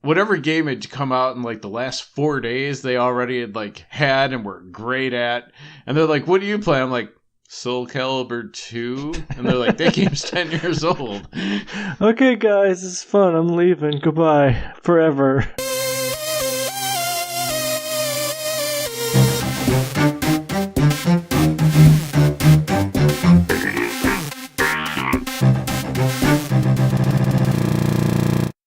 whatever game had come out in like the last 4 days, they already had like had and were great at. And they're like, what do you play? I'm like, Soul Calibur 2? And they're like, that game's 10 years old. Okay, guys, it's fun. I'm leaving. Goodbye. Forever.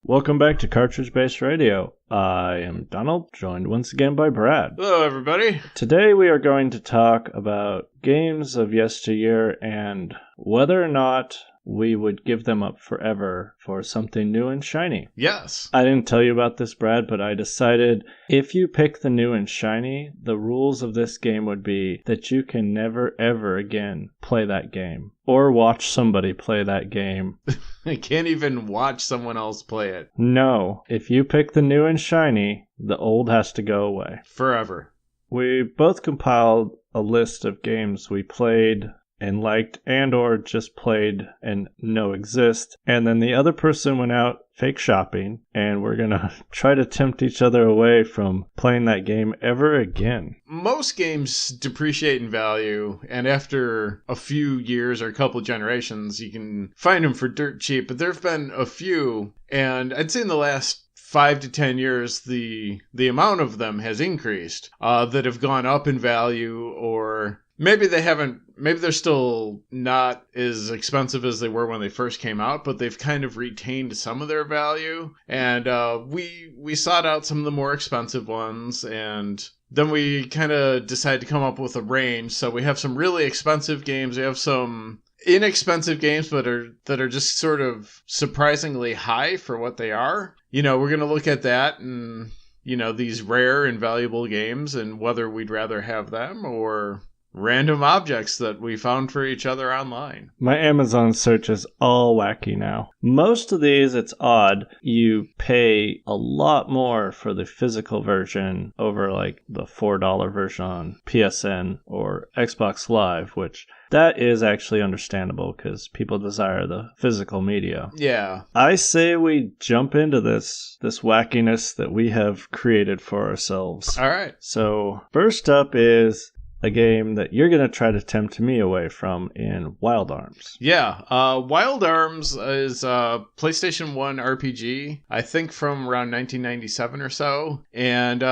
Welcome back to Cartridge Based Radio. I am Donald, joined once again by Brad. Hello, everybody. Today we are going to talk about games of yesteryear and whether or not we would give them up forever for something new and shiny. Yes. I didn't tell you about this, Brad, but I decided if you pick the new and shiny, the rules of this game would be that you can never, ever again play that game or watch somebody play that game. I can't even watch someone else play it. No. If you pick the new and shiny, the old has to go away. Forever. We both compiled a list of games we played and liked and or just played and know exist. And then the other person went out fake shopping, and we're going to try to tempt each other away from playing that game ever again. Most games depreciate in value, and after a few years or a couple generations, you can find them for dirt cheap. But there have been a few, and I'd say in the last 5 to 10 years, the amount of them has increased that have gone up in value, or maybe they're still not as expensive as they were when they first came out, but they've kind of retained some of their value. And we sought out some of the more expensive ones, and then we kind of decided to come up with a range. So we have some really expensive games. We have some inexpensive games, but that are just sort of surprisingly high for what they are. You know, we're going to look at that and, you know, these rare and valuable games and whether we'd rather have them or random objects that we found for each other online. My Amazon search is all wacky now. Most of these, it's odd. You pay a lot more for the physical version over like the $4 version on PSN or Xbox Live, which that is actually understandable because people desire the physical media. Yeah. I say we jump into this wackiness that we have created for ourselves. All right. So first up is a game that you're going to try to tempt me away from in Wild Arms. Yeah, Wild Arms is a PlayStation 1 RPG, I think from around 1997 or so. And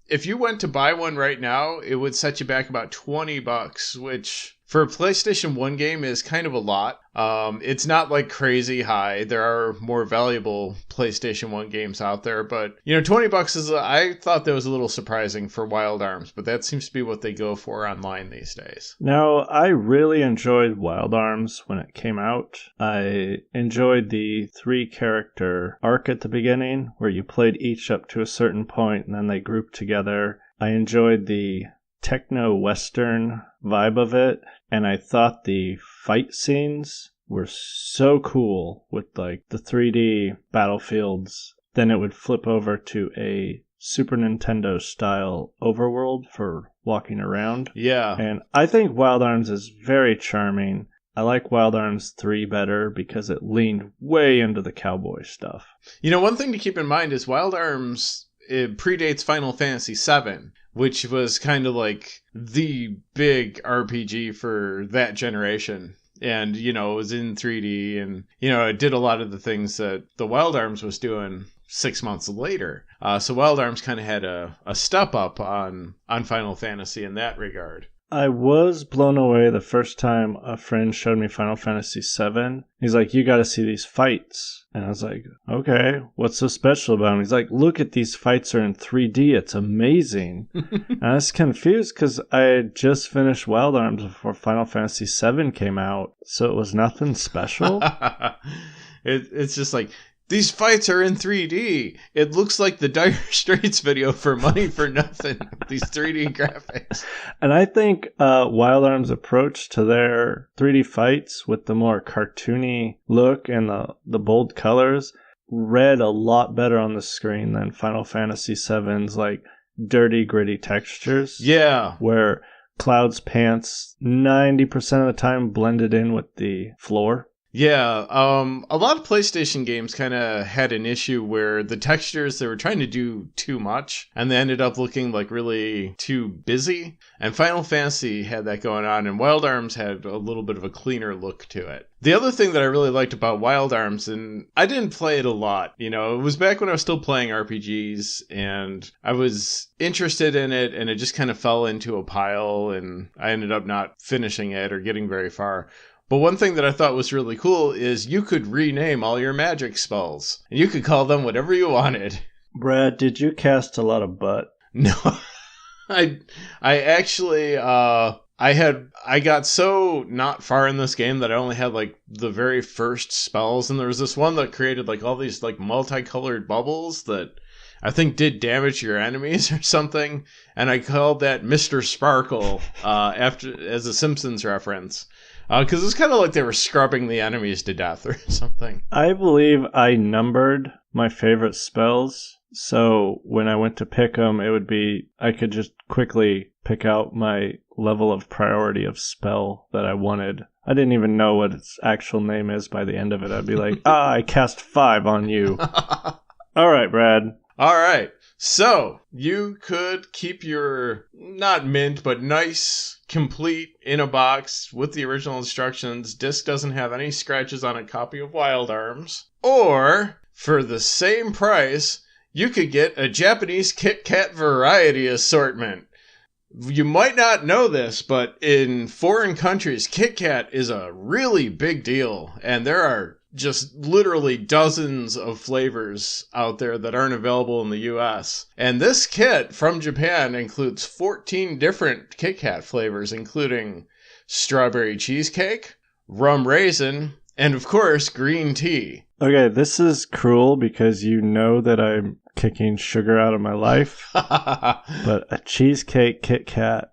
if you went to buy one right now, it would set you back about $20, which for a PlayStation 1 game is kind of a lot. It's not like crazy high. There are more valuable PlayStation 1 games out there, but you know, $20 is, I thought that was a little surprising for Wild Arms, but that seems to be what they go for online these days. Now, I really enjoyed Wild Arms when it came out. I enjoyed the 3-character arc at the beginning, where you played each up to a certain point and then they grouped together. I enjoyed the techno-western vibe of it, and I thought the fight scenes were so cool with like the 3D battlefields. Then it would flip over to a Super Nintendo style overworld for walking around. Yeah. And I think Wild Arms is very charming. I like Wild Arms 3 better because it leaned way into the cowboy stuff. You know, one thing to keep in mind is Wild Arms, it predates Final Fantasy VII, which was kind of like the big RPG for that generation. And, you know, it was in 3D and, you know, it did a lot of the things that the Wild Arms was doing 6 months later. So Wild Arms kind of had a step up on Final Fantasy in that regard. I was blown away the first time a friend showed me Final Fantasy VII. He's like, you got to see these fights. And I was like, okay, what's so special about them? He's like, look at these fights are in 3D. It's amazing. And I was confused because I had just finished Wild Arms before Final Fantasy VII came out. So it was nothing special. It's just like, these fights are in 3D. It looks like the Dire Straits video for money for nothing. These 3D graphics. And I think Wild Arms' approach to their 3D fights with the more cartoony look and the bold colors read a lot better on the screen than Final Fantasy VII's like dirty, gritty textures. Yeah. Where Cloud's pants 90% of the time blended in with the floor. Yeah, a lot of PlayStation games kind of had an issue where the textures, they were trying to do too much, and they ended up looking like really too busy. And Final Fantasy had that going on, and Wild Arms had a little bit of a cleaner look to it. The other thing that I really liked about Wild Arms, and I didn't play it a lot, it was back when I was still playing RPGs, and I was interested in it, and it just kind of fell into a pile, and I ended up not finishing it or getting very far. But one thing that I thought was really cool is you could rename all your magic spells. And you could call them whatever you wanted. Brad, did you cast a lot of butt? No. I actually I got so not far in this game that I only had like the very first spells, and there was this one that created like all these like multicolored bubbles that I think did damage your enemies or something, and I called that Mr. Sparkle as a Simpsons reference. Because it's kind of like they were scrubbing the enemies to death or something. I believe I numbered my favorite spells, so when I went to pick them, it would be, I could just quickly pick out my level of priority of spell that I wanted. I didn't even know what its actual name is by the end of it. I'd be like, I cast 5 on you. All right, Brad. All right. So, you could keep your, not mint, but nice, complete, in a box with the original instructions. Disc doesn't have any scratches on a copy of Wild Arms. Or, for the same price, you could get a Japanese Kit Kat variety assortment. You might not know this, but in foreign countries, Kit Kat is a really big deal, and there are just literally dozens of flavors out there that aren't available in the US. And this kit from Japan includes 14 different Kit Kat flavors, including strawberry cheesecake, rum raisin, and of course, green tea. Okay, this is cruel because you know that I'm kicking sugar out of my life. But a cheesecake Kit Kat.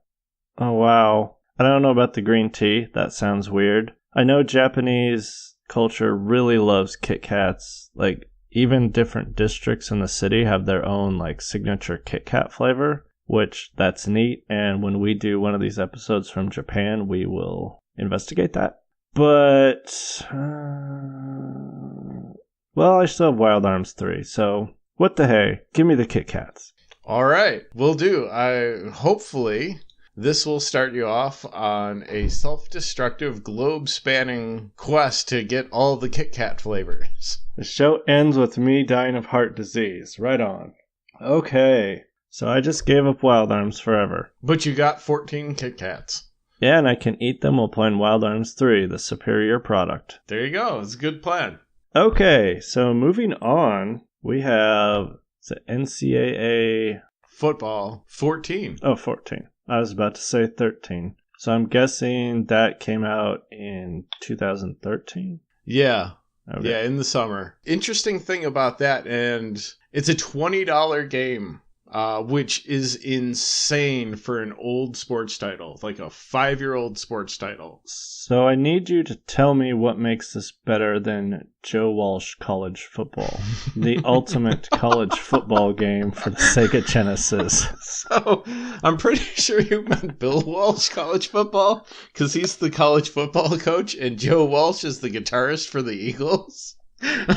Oh, wow. I don't know about the green tea. That sounds weird. I know Japanese culture really loves Kit Kats. Like, even different districts in the city have their own, like, signature Kit Kat flavor, which that's neat. And when we do one of these episodes from Japan, we will investigate that. But, well, I still have Wild Arms 3, so what the hey? Give me the Kit Kats. All right, will do. Hopefully this will start you off on a self-destructive, globe-spanning quest to get all the Kit Kat flavors. The show ends with me dying of heart disease. Right on. Okay, so I just gave up Wild Arms forever. But you got 14 Kit Kats. Yeah, and I can eat them while playing Wild Arms 3, the superior product. There you go. It's a good plan. Okay, so moving on, we have the NCAA Football 14. Oh, 14. I was about to say 13. So I'm guessing that came out in 2013? Yeah. Okay. Yeah, in the summer. Interesting thing about that, and it's a $20 game, which is insane for an old sports title, like a 5-year-old sports title. So I need you to tell me what makes this better than Joe Walsh College Football, the ultimate college football game for the Sega Genesis. So I'm pretty sure you meant Bill Walsh College Football, because he's the college football coach, and Joe Walsh is the guitarist for the Eagles.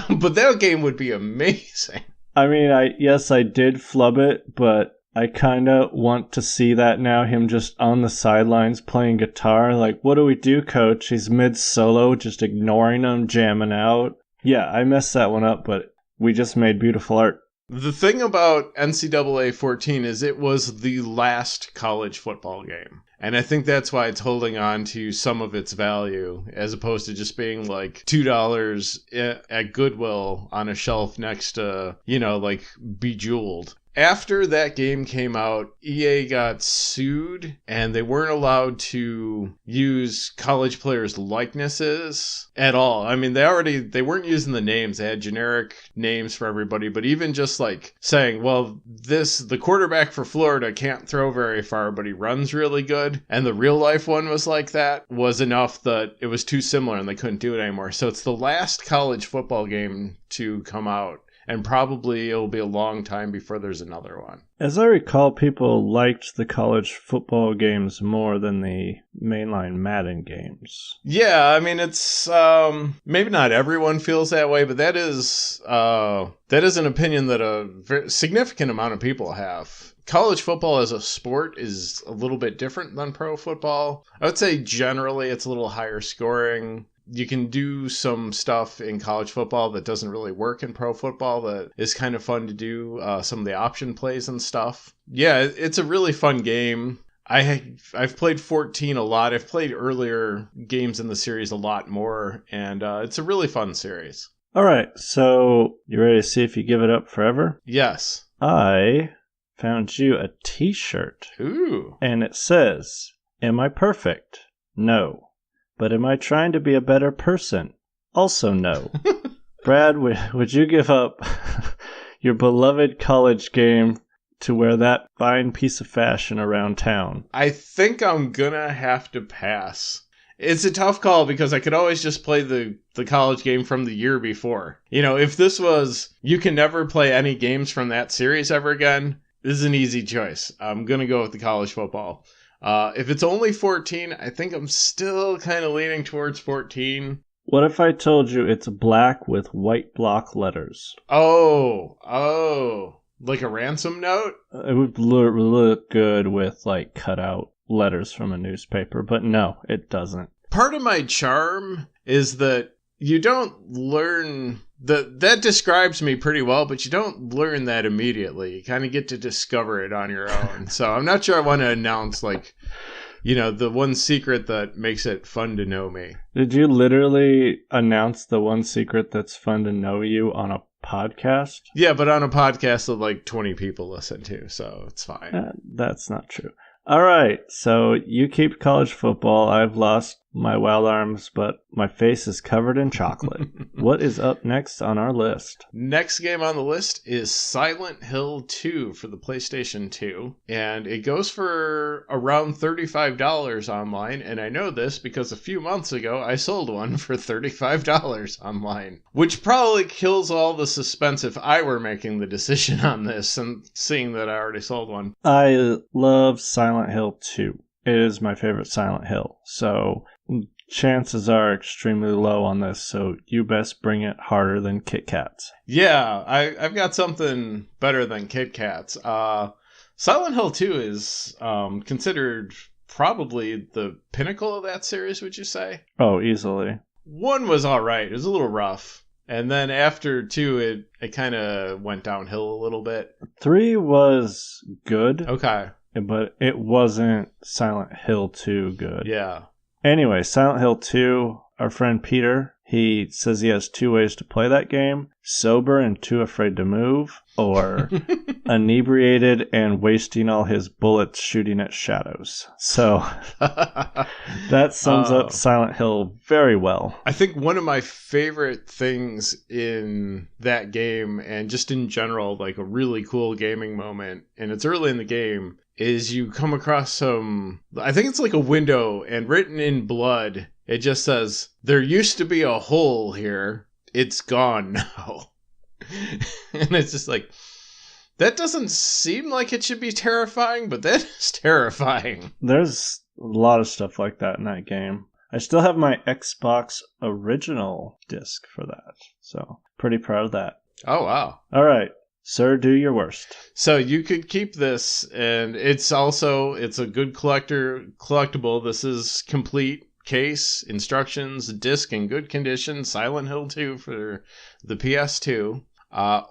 But that game would be amazing. I mean, I did flub it, but I kind of want to see that now, him just on the sidelines playing guitar. Like, what do we do, coach? He's mid-solo, just ignoring him, jamming out. Yeah, I messed that one up, but we just made beautiful art. The thing about NCAA 14 is it was the last college football game. And I think that's why it's holding on to some of its value, as opposed to just being like $2 at Goodwill on a shelf next to, like Bejeweled. After that game came out, EA got sued, and they weren't allowed to use college players' likenesses at all. I mean, they weren't using the names. They had generic names for everybody, but even just like saying, well, the quarterback for Florida can't throw very far, but he runs really good, and the real life one was like that, was enough that it was too similar and they couldn't do it anymore. So it's the last college football game to come out. and probably it'll be a long time before there's another one. As I recall, people liked the college football games more than the mainline Madden games. Yeah, I mean, it's maybe not everyone feels that way, but that is an opinion that a very significant amount of people have. College football as a sport is a little bit different than pro football. I would say generally it's a little higher scoring. You can do some stuff in college football that doesn't really work in pro football that is kind of fun to do, some of the option plays and stuff. Yeah, it's a really fun game. I've played 14 a lot. I've played earlier games in the series a lot more, and it's a really fun series. All right, so you ready to see if you give it up forever? Yes. I found you a t-shirt. Ooh. And it says, "Am I perfect? No. But am I trying to be a better person? Also no." Brad, would you give up your beloved college game to wear that fine piece of fashion around town? I think I'm gonna have to pass. It's a tough call because I could always just play the college game from the year before. You know, if this was, you can never play any games from that series ever again, this is an easy choice. I'm gonna go with the college football. If it's only 14, I think I'm still kind of leaning towards 14. What if I told you it's black with white block letters? Oh, like a ransom note? It would look good with, like, cut out letters from a newspaper, but no, it doesn't. Part of my charm is that you don't learn... That describes me pretty well, but you don't learn that immediately. You kind of get to discover it on your own. So I'm not sure I want to announce, like, you know, the one secret that makes it fun to know me. Did you literally announce the one secret that's fun to know you on a podcast? Yeah, but on a podcast that like 20 people listen to, so it's fine. That's not true. All right, so you keep college football. I've lost my wild arms, but my face is covered in chocolate. What is up next on our list? Next game on the list is Silent Hill 2 for the PlayStation 2, and it goes for around $35 online, and I know this because a few months ago I sold one for $35 online, which probably kills all the suspense if I were making the decision on this and seeing that I already sold one. I love Silent Hill 2. It is my favorite Silent Hill, so chances are extremely low on this, so you best bring it harder than Kit Kats. Yeah, I've got something better than Kit Kats. Silent Hill 2 is considered probably the pinnacle of that series, would you say? Oh, easily. 1 was alright. It was a little rough. And then after 2, it kind of went downhill a little bit. 3 was good. Okay. But it wasn't Silent Hill 2 good. Yeah. Anyway, Silent Hill 2, our friend Peter, he says he has 2 ways to play that game: sober and too afraid to move, or inebriated and wasting all his bullets shooting at shadows. So that sums up Silent Hill very well. I think one of my favorite things in that game, and just in general, like a really cool gaming moment, and it's early in the game, is you come across some, I think it's like a window, and written in blood, it just says, "There used to be a hole here. It's gone now." And it's just like, that doesn't seem like it should be terrifying, but that is terrifying. There's a lot of stuff like that in that game. I still have my Xbox original disc for that, so pretty proud of that. Oh, wow. All right. Sir, do your worst. So you could keep this, and it's a good collectible. This is complete case, instructions, disc in good condition, Silent Hill 2 for the PS2.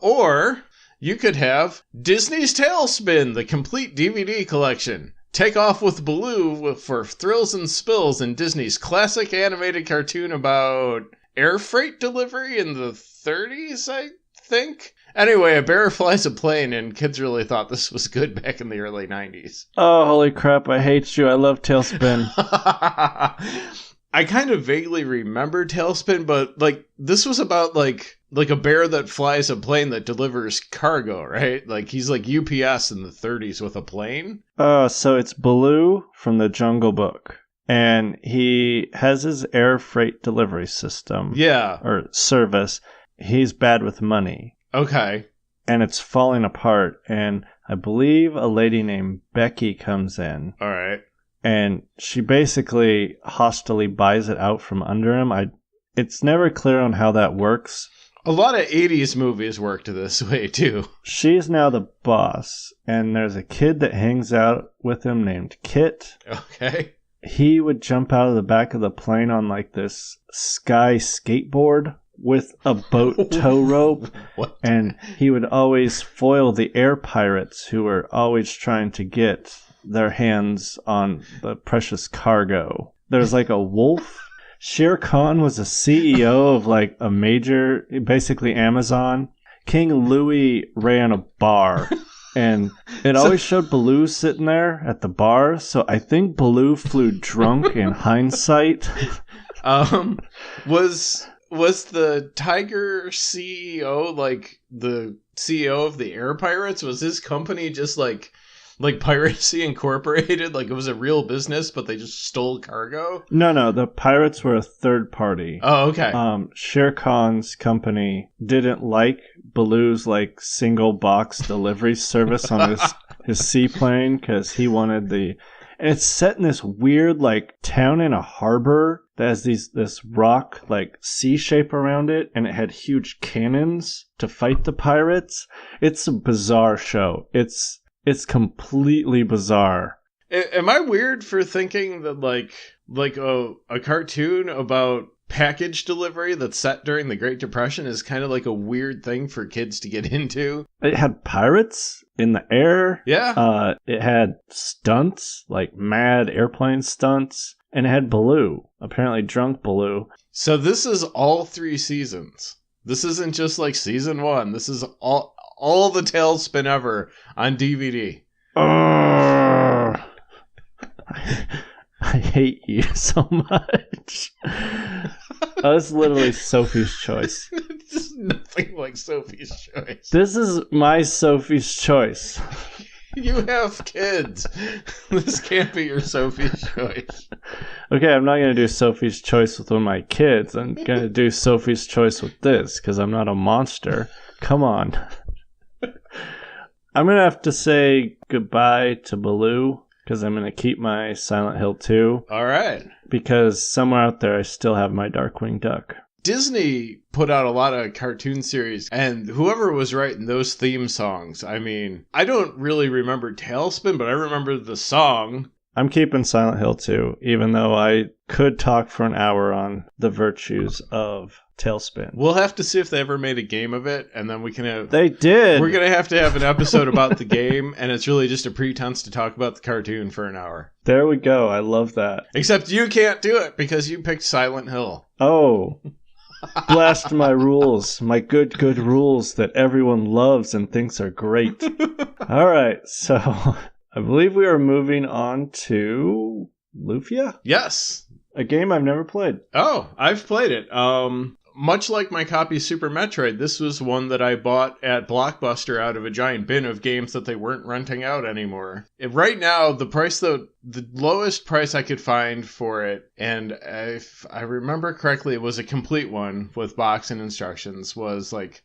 Or you could have Disney's Tailspin, the complete DVD collection. Take off with Baloo for thrills and spills in Disney's classic animated cartoon about air freight delivery in the 30s, I think. Anyway, a bear flies a plane, and kids really thought this was good back in the early 90s. Oh, holy crap, I hate you. I love Tailspin. I kind of vaguely remember Tailspin, but, like, this was about, like a bear that flies a plane that delivers cargo, right? Like, he's like UPS in the 30s with a plane. So it's Baloo from the Jungle Book. And he has his air freight delivery system. Yeah. Or service. He's bad with money. Okay. and it's falling apart. And I believe a lady named Becky comes in, All right. and she basically hostilely buys it out from under him. It's never clear on how that works. A lot of 80s movies worked this way, too. She's now the boss, and there's a kid that hangs out with him named Kit. Okay. He would jump out of the back of the plane on like this sky skateboard with a boat tow rope. What? And he would always foil the air pirates who were always trying to get their hands on the precious cargo. There's like a wolf. Shere Khan was a CEO of like a major, basically Amazon. King Louis ran a bar. And it always showed Baloo sitting there at the bar, so I think Baloo flew drunk in hindsight. Was the Tiger CEO like the CEO of the Air Pirates? Was his company just like Piracy Incorporated? Like it was a real business, but they just stole cargo? No, the pirates were a third party. Oh, okay. Shere Khan's company didn't like Baloo's like single box delivery service on his seaplane because he wanted and it's set in this weird like town in a harbor that has this rock like C shape around it, and it had huge cannons to fight the pirates. It's a bizarre show. It's completely bizarre. Am I weird for thinking that like a cartoon about package delivery that's set during the Great Depression is kind of like a weird thing for kids to get into? It had pirates in the air. Yeah. It had stunts, like mad airplane stunts, and it had Baloo, apparently drunk Baloo. So this is all 3 seasons. This isn't just like season 1. This is all the Tailspin ever on DVD. I hate you so much. That's literally Sophie's Choice. It's nothing like Sophie's Choice. This is my Sophie's Choice. You have kids. This can't be your Sophie's Choice. Okay, I'm not going to do Sophie's Choice with one of my kids. I'm going to do Sophie's Choice with this because I'm not a monster. Come on. I'm going to have to say goodbye to Baloo because I'm going to keep my Silent Hill 2. All right. Because somewhere out there I still have my Darkwing Duck. Disney put out a lot of cartoon series, and whoever was writing those theme songs, I mean, I don't really remember Tailspin, but I remember the song. I'm keeping Silent Hill 2, even though I could talk for an hour on the virtues of Tailspin. We'll have to see if they ever made a game of it, and then we can have... They did! We're going to have an episode about the game, and it's really just a pretense to talk about the cartoon for an hour. There we go. I love that. Except you can't do it, because you picked Silent Hill. Oh. Blast my rules. My good rules that everyone loves and thinks are great. All right, so I believe we are moving on to Lufia? Yes. A game I've never played. Oh, I've played it. Much like my copy of Super Metroid, this was one that I bought at Blockbuster out of a giant bin of games that they weren't renting out anymore. Right now, the lowest price I could find for it, and if I remember correctly, it was a complete one with box and instructions, was like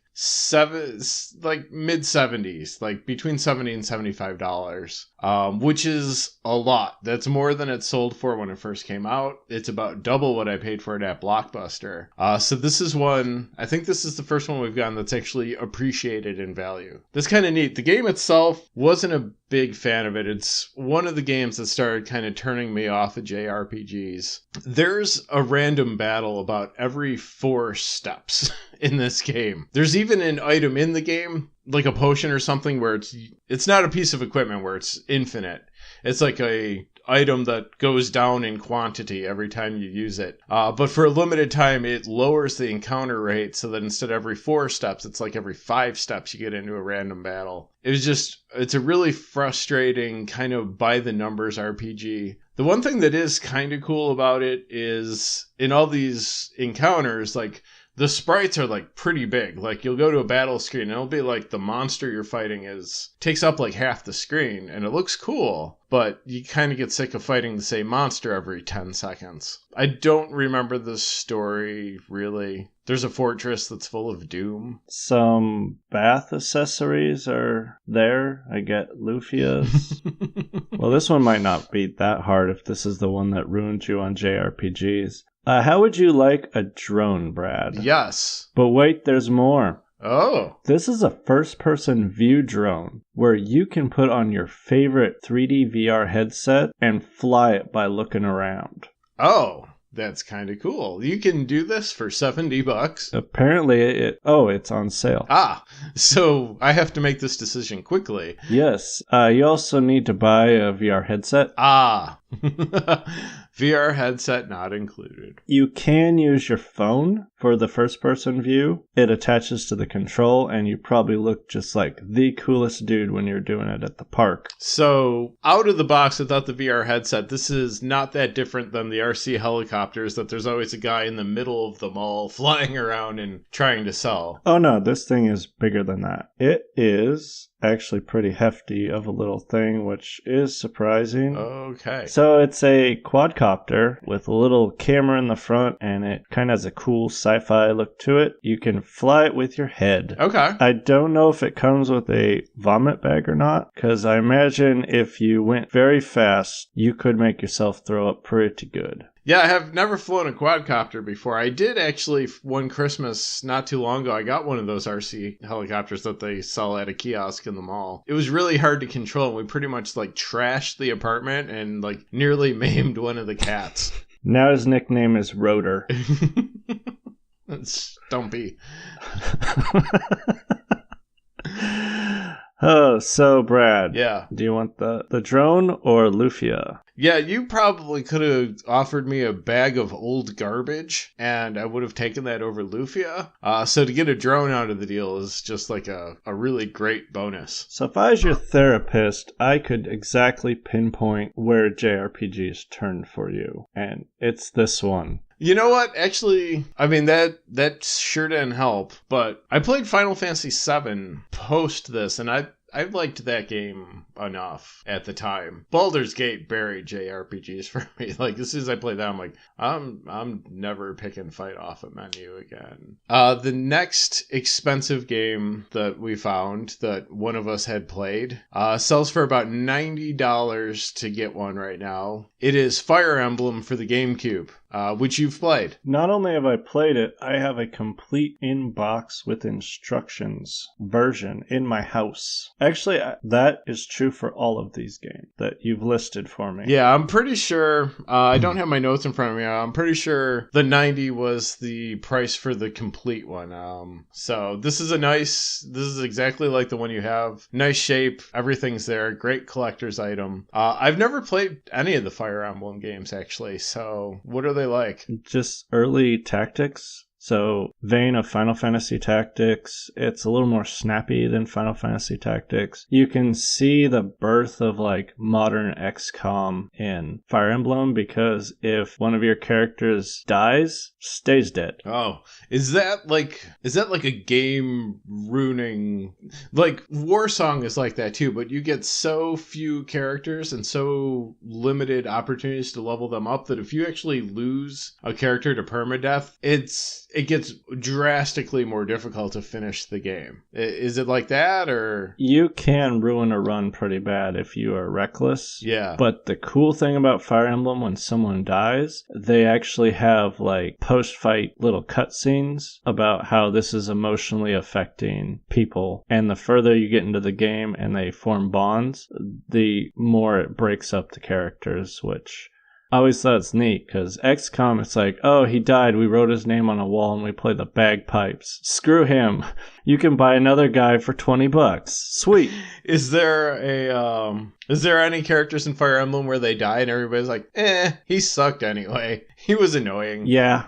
mid-70s, like between $70 and $75, which is a lot. That's more than it sold for when it first came out. It's about double what I paid for it at Blockbuster. So this is one, I think this is the first one we've gotten that's actually appreciated in value. That's kind of neat. The game itself wasn't a big fan of it. It's one of the games that started kind of turning me off of JRPGs. There's a random battle about every 4 steps in this game. There's even an item in the game, like a potion or something, where it's not a piece of equipment where it's infinite. It's like a item that goes down in quantity every time you use it. But for a limited time, it lowers the encounter rate so that instead of every 4 steps, it's like every 5 steps you get into a random battle. It's a really frustrating kind of by the numbers RPG. The one thing that is kind of cool about it is in all these encounters, like the sprites are like pretty big. Like you'll go to a battle screen and it'll be like the monster you're fighting takes up like half the screen, and it looks cool, but you kind of get sick of fighting the same monster every 10 seconds. I don't remember the story really. There's a fortress that's full of doom. Some bath accessories are there. I get Lufia's. Well, this one might not be that hard if this is the one that ruined you on JRPGs. How would you like a drone, Brad? Yes. But wait, there's more. Oh. This is a first-person view drone where you can put on your favorite 3D VR headset and fly it by looking around. Oh, that's kind of cool. You can do this for $70. Apparently, it's on sale. Ah, so I have to make this decision quickly. Yes. You also need to buy a VR headset. Ah. VR headset not included. You can use your phone for the first-person view. It attaches to the control, and you probably look just like the coolest dude when you're doing it at the park. So, out of the box without the VR headset, this is not that different than the RC helicopters that there's always a guy in the middle of the mall flying around and trying to sell. Oh no, this thing is bigger than that. It is actually pretty hefty of a little thing, which is surprising. Okay. So it's a quadcopter with a little camera in the front, and it kind of has a cool sci-fi look to it. You can fly it with your head. Okay. I don't know if it comes with a vomit bag or not, because I imagine if you went very fast, you could make yourself throw up pretty good. Yeah, I have never flown a quadcopter before. I did actually one Christmas not too long ago. I got one of those RC helicopters that they sell at a kiosk in the mall. It was really hard to control. We pretty much like trashed the apartment and like nearly maimed one of the cats. Now his nickname is Rotor. That's Stumpy. Oh, so Brad. Yeah. Do you want the drone or Lufia? Yeah, you probably could have offered me a bag of old garbage, and I would have taken that over Lufia. So to get a drone out of the deal is just like a really great bonus. So if I was your therapist, I could exactly pinpoint where JRPGs turned for you. And it's this one. You know what? Actually, I mean, that sure didn't help, but I played Final Fantasy VII post this, and I liked that game enough at the time. Baldur's Gate buried JRPGs for me. Like, as soon as I played that, I'm like, I'm never picking fight off a menu again. The next expensive game that we found that one of us had played sells for about $90 to get one right now. It is Fire Emblem for the GameCube. Which you've played. Not only have I played it, I have a complete in-box with instructions version in my house. Actually, that is true for all of these games that you've listed for me. Yeah, I'm pretty sure, I don't have my notes in front of me, I'm pretty sure the 90 was the price for the complete one. So this is exactly like the one you have. Nice shape, everything's there, great collector's item. I've never played any of the Fire Emblem games, actually, so what are they like? Just early tactics. So, vein of Final Fantasy Tactics. It's a little more snappy than Final Fantasy Tactics. You can see the birth of like modern XCOM in Fire Emblem, because if one of your characters dies, stays dead. Oh, is that like a game ruining? Like Warsong is like that too, but you get so few characters and so limited opportunities to level them up that if you actually lose a character to permadeath, it gets drastically more difficult to finish the game. Is it like that, or? You can ruin a run pretty bad if you are reckless. Yeah. But the cool thing about Fire Emblem, when someone dies, they actually have like post-fight little cutscenes about how this is emotionally affecting people. And the further you get into the game and they form bonds, the more it breaks up the characters, which I always thought it's neat, because XCOM, it's like, oh, he died, we wrote his name on a wall and we play the bagpipes. Screw him. You can buy another guy for $20. Sweet. Is there any characters in Fire Emblem where they die and everybody's like, he sucked anyway. He was annoying. Yeah.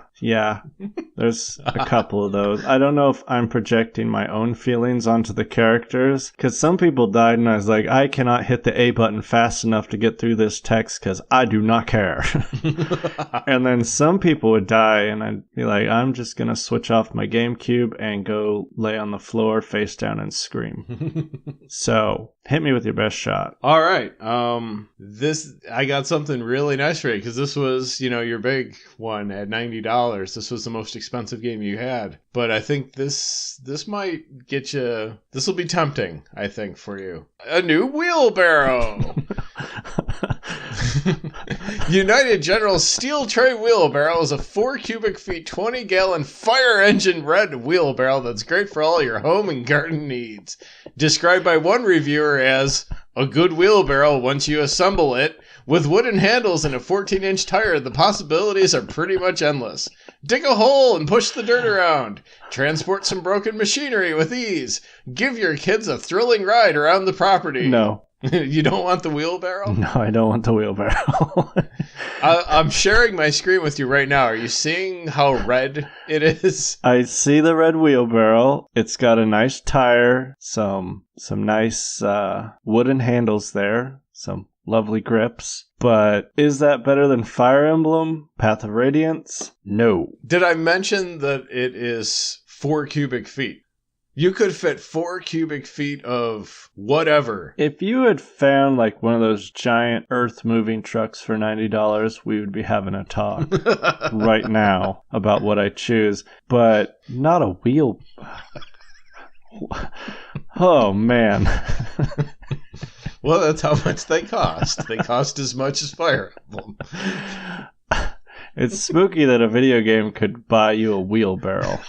There's a couple of those. I don't know if I'm projecting my own feelings onto the characters, because some people died and I was like, I cannot hit the A button fast enough to get through this text because I do not care. And then some people would die and I'd be like, I'm just going to switch off my GameCube and go lay on the floor face down and scream. So hit me with your best shot. All right. I got something really nice for you because this was, your big one at $90. This was the most expensive game you had, but I think this might get you. This will be tempting, I think, for you. A new wheelbarrow. United General Steel Tray Wheelbarrow is a 4 cubic feet, 20-gallon fire engine red wheelbarrow that's great for all your home and garden needs. Described by one reviewer as a good wheelbarrow once you assemble it. With wooden handles and a 14-inch tire, the possibilities are pretty much endless. Dig a hole and push the dirt around. Transport some broken machinery with ease. Give your kids a thrilling ride around the property. No. You don't want the wheelbarrow? No, I don't want the wheelbarrow. I'm sharing my screen with you right now. Are you seeing how red it is? I see the red wheelbarrow. It's got a nice tire, some nice wooden handles there, some lovely grips. But is that better than Fire Emblem, Path of Radiance? No. Did I mention that it is 4 cubic feet? You could fit 4 cubic feet of whatever. If you had found like one of those giant earth-moving trucks for $90, we would be having a talk right now about what I choose. But not a wheel. Oh, man. Well, that's how much they cost. They cost as much as Fire Emblem. It's spooky that a video game could buy you a wheelbarrow.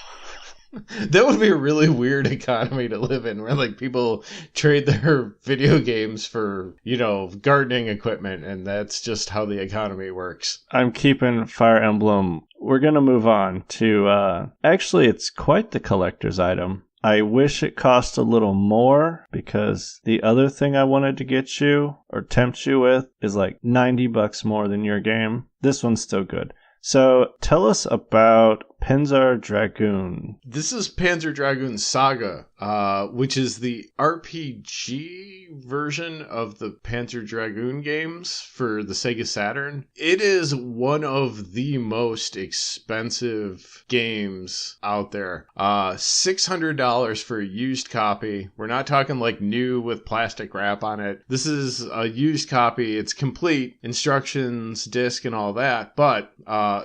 That would be a really weird economy to live in, where like people trade their video games for, gardening equipment, and that's just how the economy works. I'm keeping Fire Emblem. We're going to move on to, actually, it's quite the collector's item. I wish it cost a little more, because the other thing I wanted to get you, or tempt you with, is like $90 more than your game. This one's still good. So tell us about Panzer Dragoon. This is Panzer Dragoon Saga, which is the RPG version of the Panzer Dragoon games for the Sega Saturn. It is one of the most expensive games out there. $600 for a used copy. We're not talking like new with plastic wrap on it. This is a used copy. It's complete, instructions, disc, and all that, but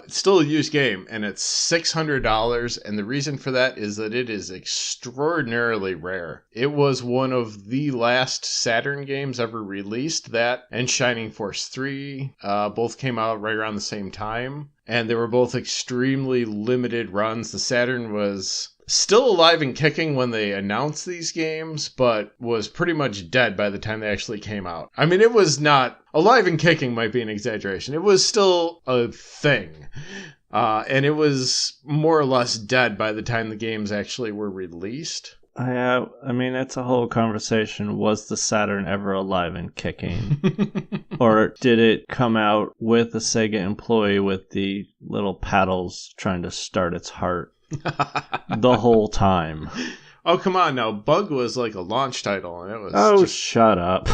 it's still a used game, and it's $600, and the reason for that is that it is extraordinarily rare. It was one of the last Saturn games ever released. That and Shining Force 3 both came out right around the same time, and they were both extremely limited runs. The Saturn was still alive and kicking when they announced these games, but was pretty much dead by the time they actually came out. I mean, it was not... Alive and kicking might be an exaggeration. It was still a thing. And it was more or less dead by the time the games actually were released. I mean, it's a whole conversation. Was the Saturn ever alive and kicking? Or did it come out with a Sega employee with the little paddles trying to start its heart the whole time? Oh, come on now. Bug was like a launch title, and it was just... shut up.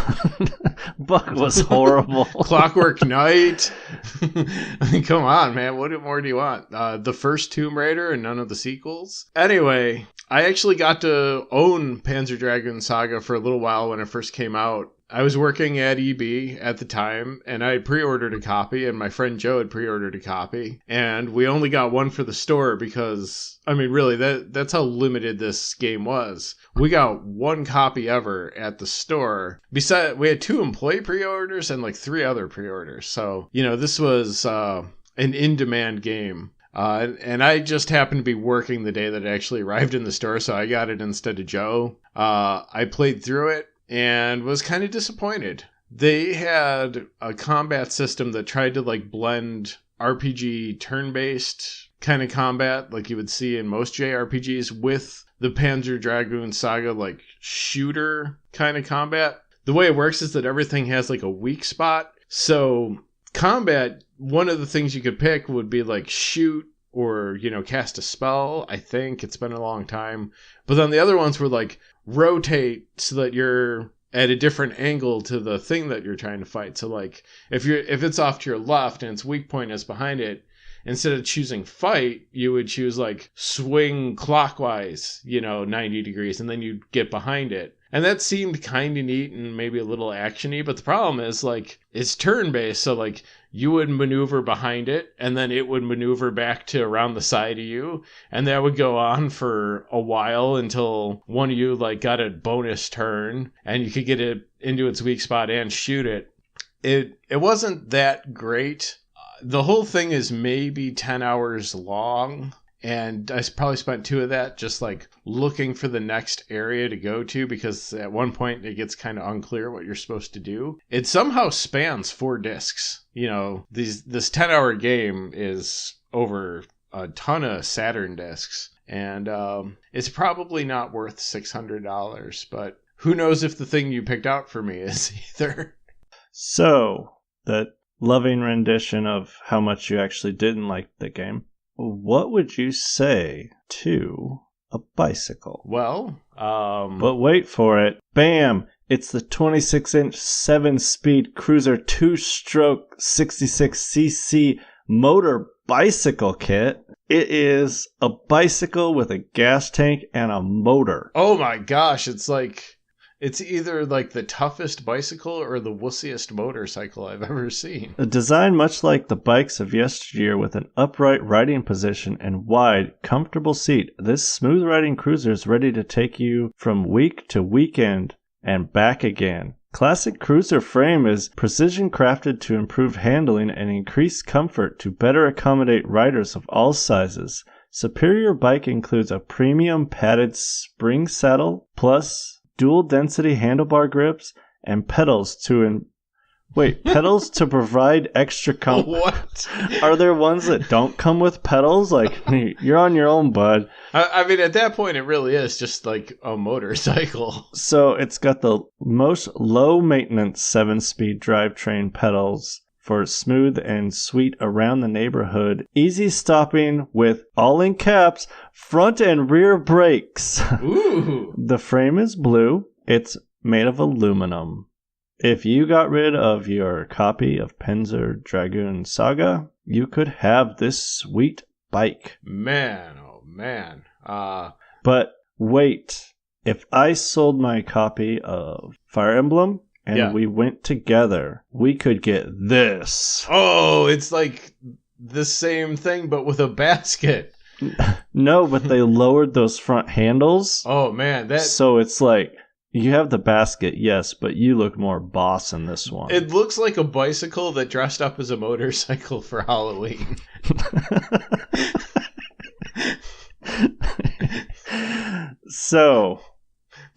Bug was horrible. Clockwork Knight. I mean, come on, man. What more do you want? The first Tomb Raider and none of the sequels? Anyway, I actually got to own Panzer Dragoon Saga for a little while when it first came out. I was working at EB at the time, and I had pre-ordered a copy, and my friend Joe had pre-ordered a copy, and we only got one for the store because, I mean, really, that's how limited this game was. We got one copy ever at the store. Besides, we had 2 employee pre-orders and like 3 other pre-orders, so, this was an in-demand game. And I just happened to be working the day that it actually arrived in the store, so I got it instead of Joe. I played through it and was kind of disappointed. They had a combat system that tried to like blend RPG turn-based kind of combat like you would see in most JRPGs with the Panzer Dragoon Saga like shooter kind of combat. The way it works is that everything has like a weak spot. So combat, one of the things you could pick would be like shoot or, cast a spell. I think it's been a long time. But then the other ones were like rotate so that you're at a different angle to the thing that you're trying to fight. So like if it's off to your left and its weak point is behind it, instead of choosing fight, you would choose like swing clockwise, 90 degrees, and then you'd get behind it. And that seemed kind of neat and maybe a little actiony, but the problem is like it's turn-based, so like you would maneuver behind it and then it would maneuver back to around the side of you, and that would go on for a while until one of you like got a bonus turn and you could get it into its weak spot and shoot it. It wasn't that great. The whole thing is maybe 10 hours long. And I probably spent 2 of that just like looking for the next area to go to, because at one point it gets kind of unclear what you're supposed to do. It somehow spans 4 discs. This 10-hour game is over a ton of Saturn discs. And it's probably not worth $600, but who knows if the thing you picked out for me is either. So, that loving rendition of how much you actually didn't like the game. What would you say to a bicycle? Well, but wait for it. Bam! It's the 26-inch 7-speed cruiser 2-stroke 66cc motor bicycle kit. It is a bicycle with a gas tank and a motor. Oh my gosh, it's either like the toughest bicycle or the wussiest motorcycle I've ever seen. A design much like the bikes of yesteryear, with an upright riding position and wide, comfortable seat, this smooth riding cruiser is ready to take you from week to weekend and back again. Classic cruiser frame is precision crafted to improve handling and increase comfort to better accommodate riders of all sizes. Superior bike includes a premium padded spring saddle plus dual density handlebar grips and pedals to provide extra comfort. What? Are there ones that don't come with pedals? Like, you're on your own, bud. I mean, at that point, it really is just like a motorcycle. So it's got the most low maintenance 7-speed drivetrain pedals for smooth and sweet around the neighborhood. Easy stopping with, all in caps, front and rear brakes. Ooh. The frame is blue. It's made of aluminum. If you got rid of your copy of Panzer Dragoon Saga, you could have this sweet bike. Man, oh man. But wait, if I sold my copy of Fire Emblem and we went together, we could get this. Oh, it's like the same thing, but with a basket. No, but they lowered those front handles. Oh man, so it's like you have the basket, yes, but you look more boss in this one. It looks like a bicycle that dressed up as a motorcycle for Halloween. So,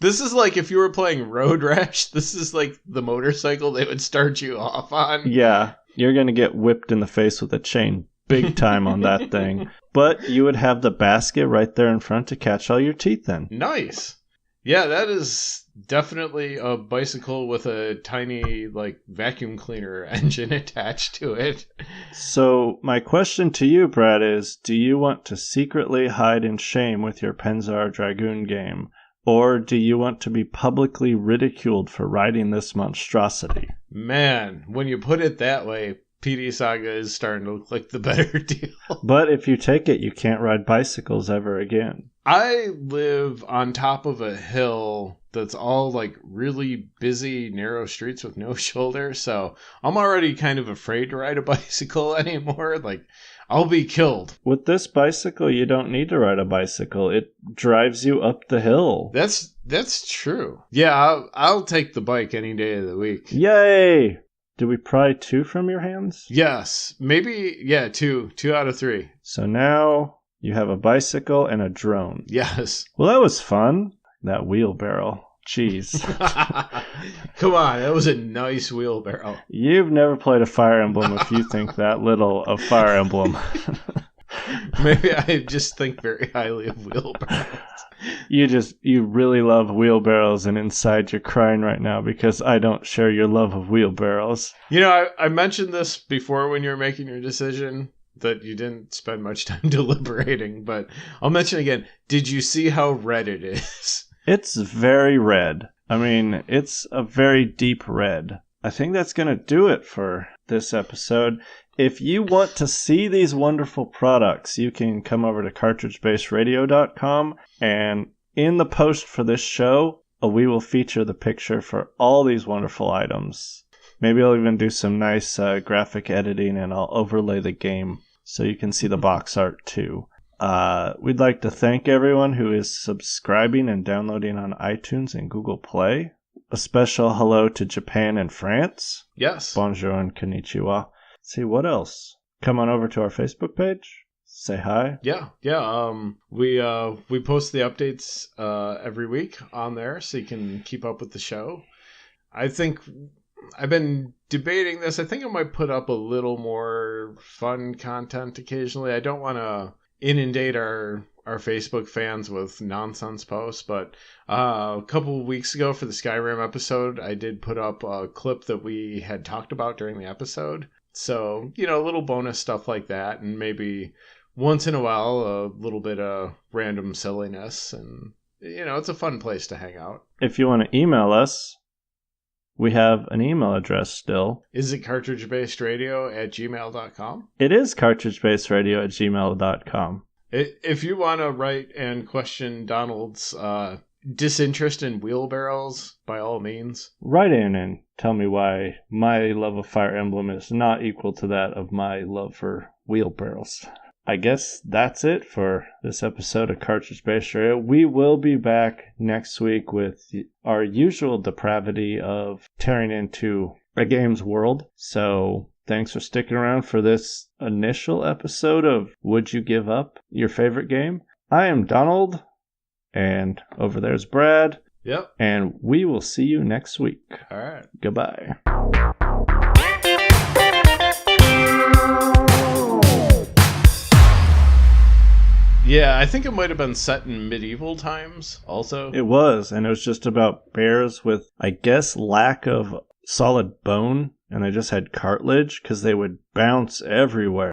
this is like if you were playing Road Rash, this is like the motorcycle they would start you off on. Yeah, you're going to get whipped in the face with a chain big time on that thing. But you would have the basket right there in front to catch all your teeth in. Nice. Yeah, that is definitely a bicycle with a tiny, like, vacuum cleaner engine attached to it. So, my question to you, Brad, is do you want to secretly hide in shame with your Panzer Dragoon game? Or do you want to be publicly ridiculed for riding this monstrosity? Man, when you put it that way, PD Saga is starting to look like the better deal. But if you take it, you can't ride bicycles ever again. I live on top of a hill that's all like really busy, narrow streets with no shoulder. So I'm already kind of afraid to ride a bicycle anymore. Like, I'll be killed. With this bicycle, you don't need to ride a bicycle. It drives you up the hill. That's true. Yeah, I'll take the bike any day of the week. Yay! Did we pry 2 from your hands? Yes. Maybe, yeah, 2. 2 out of 3. So now you have a bicycle and a drone. Yes. Well, that was fun. That wheelbarrow. Jeez. Come on, that was a nice wheelbarrow. You've never played a Fire Emblem if you think that little of Fire Emblem. Maybe I just think very highly of wheelbarrows. You really love wheelbarrows, and inside you're crying right now because I don't share your love of wheelbarrows. You know, I mentioned this before when you were making your decision, that you didn't spend much time deliberating, but I'll mention again. Did you see how red it is? It's very red. I mean, it's a very deep red. I think that's going to do it for this episode. If you want to see these wonderful products, you can come over to cartridgebaseradio.com, and in the post for this show, we will feature the picture for all these wonderful items. Maybe I'll even do some nice graphic editing, and I'll overlay the game so you can see the box art too. We'd like to thank everyone who is subscribing and downloading on iTunes and Google Play. A special hello to Japan and France. Yes. Bonjour and konnichiwa. See, what else? Come on over to our Facebook page. Say hi. Yeah. We post the updates every week on there, so you can keep up with the show. I think I've been debating this. I think I might put up a little more fun content occasionally. I don't want to inundate our Facebook fans with nonsense posts, but a couple of weeks ago for the Skyrim episode, I did put up a clip that we had talked about during the episode. So, a little bonus stuff like that, and maybe once in a while a little bit of random silliness, and it's a fun place to hang out. If you want to email us, we have an email address still. Is it cartridgebaseradio@gmail.com? It is cartridgebaseradio@gmail.com. If you want to write and question Donald's disinterest in wheelbarrows, by all means. Write in and tell me why my love of Fire Emblem is not equal to that of my love for wheelbarrows. I guess that's it for this episode of Cartridge Base Radio. We will be back next week with our usual depravity of tearing into a game's world. So thanks for sticking around for this initial episode of Would You Give Up Your Favorite Game? I am Donald, and over there's Brad. Yep. And we will see you next week. All right. Goodbye. Yeah, I think it might have been set in medieval times also. It was, and it was just about bears with, I guess, lack of solid bone, and they just had cartilage because they would bounce everywhere.